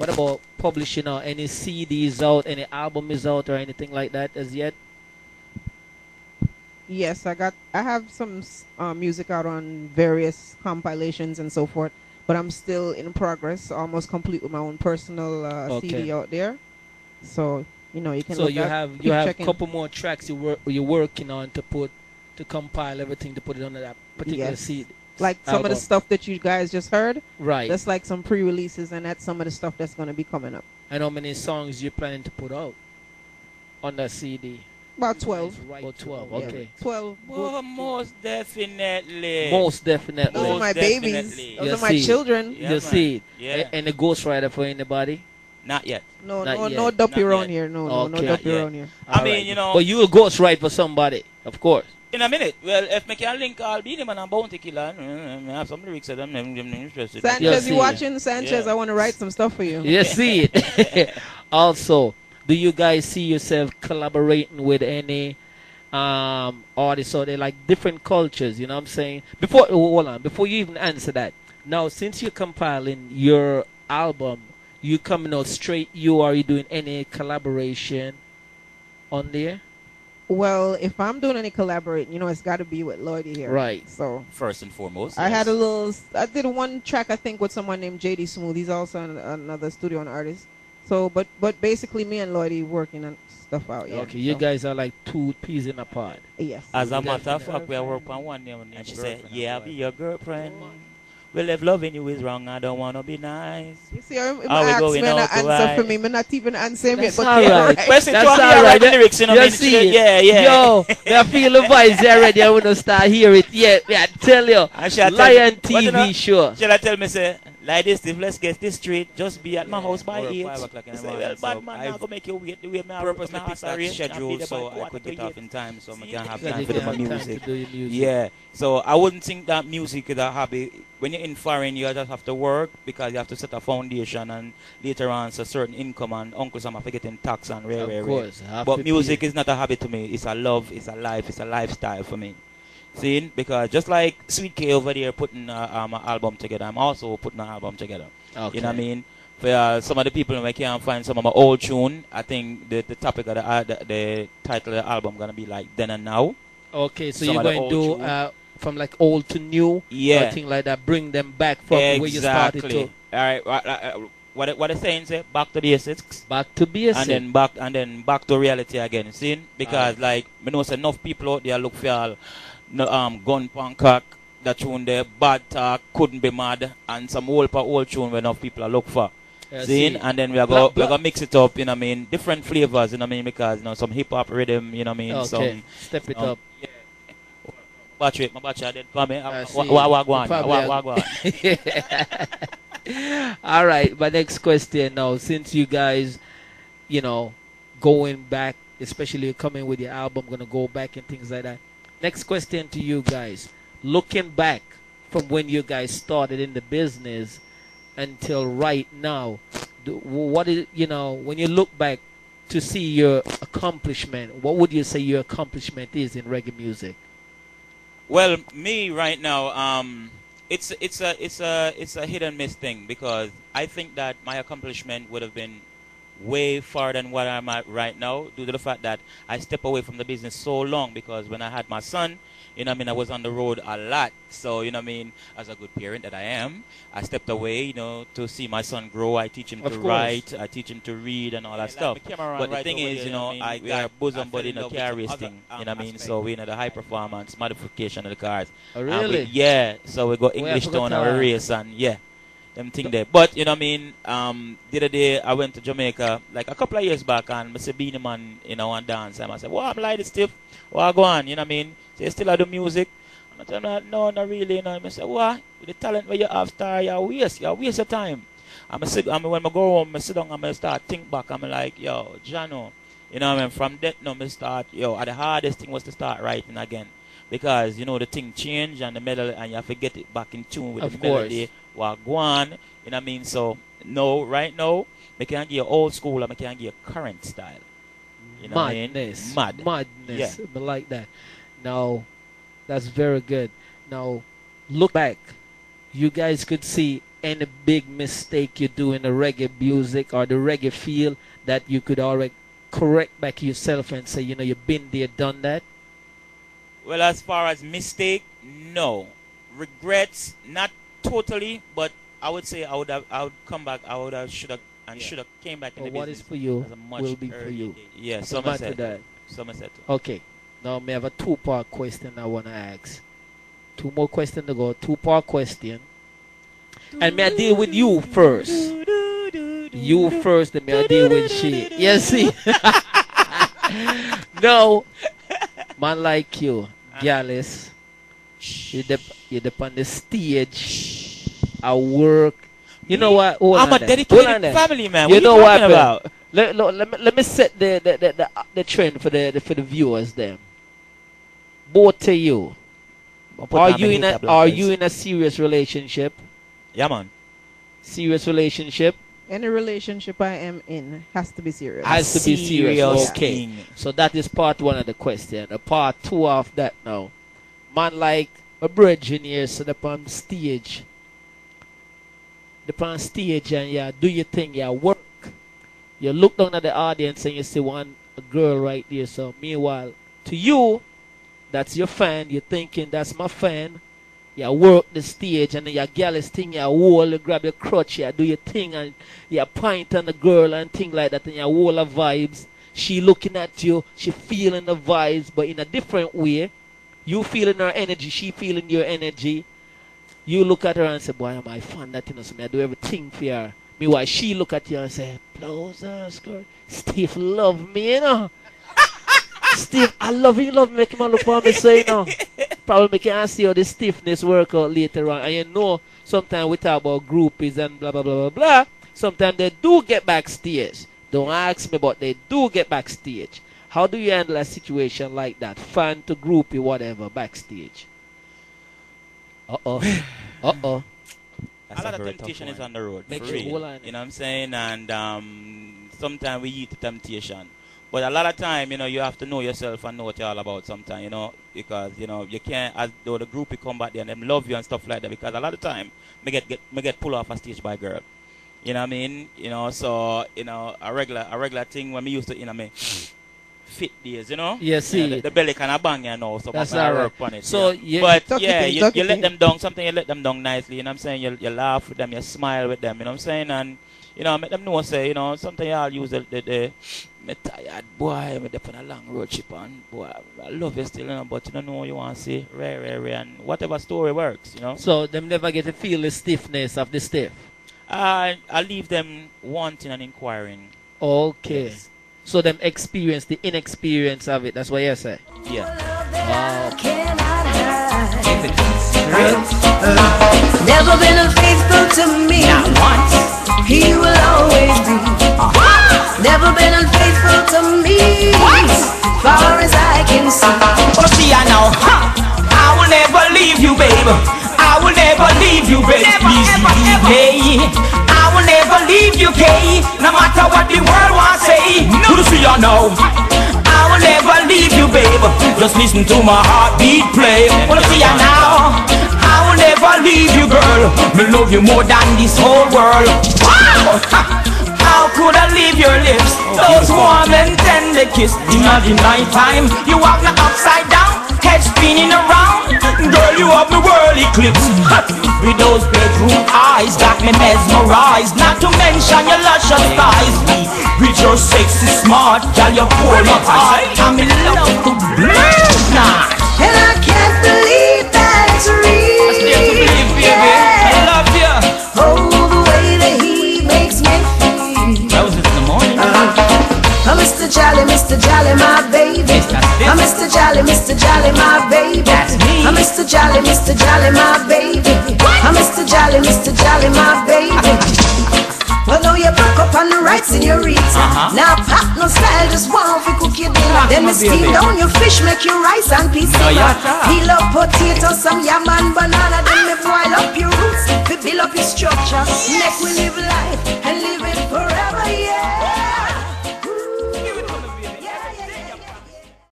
What about publishing out? Any CDs out? Any album is out or anything like that as yet? Yes, I have some music out on various compilations and so forth, but I'm still in progress, almost complete with my own personal CD out there. So you can. So look you at, have keep a checking. couple more tracks you're working on to compile everything to put it on that particular CD. Like some of the stuff that you guys just heard. Right. That's like some pre-releases, and that's some of the stuff that's going to be coming up. And how many songs you planning to put out on that CD? About 12. About 12, okay. 12. Oh, most definitely. Most definitely. Those are my babies. Those are my children. Yeah, you see it. Yeah. And a ghostwriter for anybody? Not yet. No duppy around here. No duppy around here. I mean, But you will ghostwrite for somebody, of course. In a minute. Well, if I can link Albini Man and Bounty Killer, I have some lyrics that I'm interested in. Sanchez, you watching? Sanchez, I want to write some stuff for you. You see it. Also, do you guys see yourself collaborating with any artists or they like different cultures? You know what I'm saying? Hold on, before you even answer that. Now, since you're compiling your album, you coming out straight are you doing any collaboration on there? Well, if I'm doing any collaborating, it's got to be with LLOYD here. Right. So first and foremost, I did one track I think with someone named JD Smooth. He's also another studio artist. So, but basically me and LLOYD working on stuff out. Yeah. Okay, you guys are like two peas in a pod. Yes. As a matter of fact, we are working on one name, and she said, "Yeah, I'll be your girlfriend. Well, if loving you is wrong, I don't want to be nice." You see, I'm asking answer for me. I'm not even answering it. But all right. That's all right. Lyrics, you see it. Yeah. Yo, I feel the vibes already. I want to start hear it. Yeah, I tell you. Lion TV show. Shall I tell me, say, like this, if let's get this straight, just be at my house by 8. Say, well, bad man, I'm going to make you wait the way my purposely picked that schedule so I could get off in time so I can have time for my music. Yeah, so I wouldn't think that music is a hobby. When you're in foreign, you just have to work because you have to set a foundation and later on so certain income and uncles I'm forgetting tax and Of course. But music is not a hobby to me. It's a love, it's a life, it's a lifestyle for me. See, because just like Sweet K over there putting an album together, I'm also putting an album together. Okay. You know what I mean? For some of the people who can't find some of my old tune, I think the topic of the title of the album gonna be like Then and Now. Okay, so you're going to do from like old to new, or thing like that, bring them back from where you started to. All right, what the saying say, back to basics. Back to basics. And then back to reality again. See? Because like I know enough people out there look for all gun pancake, that tune there, bad talk, couldn't be mad, and some old tune where enough people are look for. See? And then we're gonna mix it up, you know what I mean? Different flavors, you know what I mean? Because some hip hop rhythm, you know what I mean? Okay. Step it up. Yeah. My battery I did for me. All right, my next question now, since you guys, going back, especially coming with your album, gonna go back and things like that. Next question to you guys. Looking back from when you guys started in the business until right now, what is, when you look back to see your accomplishment, what would you say your accomplishment is in reggae music? Well, me right now, it's a hit and miss thing because I think that my accomplishment would have been way far than what I'm at right now due to the fact that I stepped away from the business so long because when I had my son, I was on the road a lot. So, as a good parent that I am, I stepped away, to see my son grow. I teach him to write, I teach him to read and all that stuff. But the thing is, I got bosom buddy in the car race thing, So we the high performance modification of the cars. Oh, really? So we got English Town our race and them thing there. But the other day I went to Jamaica like a couple of years back and Mr. Beanie Man, and dance and I said, well, I'm LLOYD-D-STIFF. Well, go on, So you still have the music? And I tell him, no, not really. I say, what? With the talent where you have star, you waste your time. When I go home, I sit down and I start think back. I'm like, yo, Jano, from that now I start, the hardest thing was to start writing again. Because, the thing changed and the melody, and you have to get it back in tune with the melody. Well, go on, So, no, right now, I can't give you old school and I can't give you current style. Madness. Madness. Yeah. I like that. Now, that's very good. Now, look back. You guys could see any big mistake you do in the reggae music or the reggae field that you could already correct back yourself and say, you know, you've been there, done that? Well, as far as mistake, no. Regrets, not totally, but I would say I would come back. I would have, should have, and should have came back in the what business. is for you as a much will be for you. Yeah, So much Somerset. to that. Somerset. Okay. Now I have a two-part question I want to ask. Two more questions to go. Two-part question. And may I deal with you first? You first, then may I deal with she. Yes, see? No. Man like you, Gallus. You dep on the stage. I work. You know what? I'm a dedicated family man. You What know you what talking about? Let me set the trend for the viewers then. Both of you. Are you in a serious relationship? Yeah, man. Serious relationship? Any relationship I am in has to be serious. Has to be serious. Serious Okay. thing. So that is part one of the question. Part two of that now. Man like a brethren here, so upon stage. Upon stage and yeah, do your thing, yeah, work. You look down at the audience and you see a girl right there. So meanwhile, to you, that's your fan. You're thinking that's my fan. You work the stage and then your girl is thing, you hold, you grab your crutch, you do your thing and you point on the girl and thing like that and you hold her vibes. She looking at you, she feeling the vibes, but in a different way. You feeling her energy, she feeling your energy. You look at her and say, boy, am I fun that, you know, so I do everything for her. Meanwhile, she look at you and say, blouse her skirt. Steve love me, you know. Steve, I love you, make him look for me, so you know. Probably can see how the stiffness work out later on. And you know, sometimes we talk about groupies and blah, blah, blah, blah, blah. Sometimes they do get backstage. Don't ask me, but they do get backstage. How do you handle a situation like that? Fan to groupie, whatever, backstage. Uh-oh. Uh-oh. A lot of temptation is on the road. Make For sure real. hold on. You know what I'm saying? And sometimes we eat the temptation. But a lot of time, you know, you have to know yourself and know what you're all about sometimes, you know, because, you know, you can't, as though the group will come back there and them love you and stuff like that, because a lot of time, me get pulled off a stage by a girl. You know what I mean? You know, so, you know, a regular thing when me used to, you know, me fit days, you know? Yes, you know, the belly kind of bang, you know, so that's I all right. work on it. So, yeah. But, yeah, you let them down, something you let them down nicely, you know what I'm saying? You laugh with them, you smile with them, you know what I'm saying? And, you know, make them know, say, you know, sometimes I'll use me tired, boy, me up on a long road trip, and boy, I love you still, you know, but you don't know what you want to say, rare, and whatever story works, you know. So, them never get to feel the stiffness of the stiff? I leave them wanting and inquiring. Okay. Yes. So, them experience the inexperience of it, that's what you say? Yeah. Wow. Never been unfaithful to me. Not once. He will always be. Never been unfaithful to me. Far as I can see. Oh, see, I know. I will never leave you, baby. I will never leave you, baby. I will never leave you, Kay. No matter what the world wants to say. No, see, I know. I will never leave you, baby. Just listen to my heartbeat play. Oh, see, I know. I will never leave you, girl. Me love you more than this whole world. Wow! How could I leave your lips? Those warm and tender kiss. In the night time, you have me upside down, head spinning around. Girl, you have me world eclipse. With those bedroom eyes, got me mesmerized. Not to mention your luscious thighs. With your sexy smart, girl, you pull up high. I'm in love to blame now. And I can't believe that it's real. I still to believe, baby. I love you. Oh, the way that he makes me feel. That was it in the morning. Mr. Jolly, my baby. I'm Mr. Jolly, my baby. That's me. I'm Mr. Jolly, my baby. I'm Mr. Jolly, my baby. Well, now you back up on the right señorita. Now pop no style, just one for cook your dinner. Then me steam down your fish, make your rice and peas. Peel up potatoes, some yam and banana. Then me boil up your roots, we build up your structure. Neck with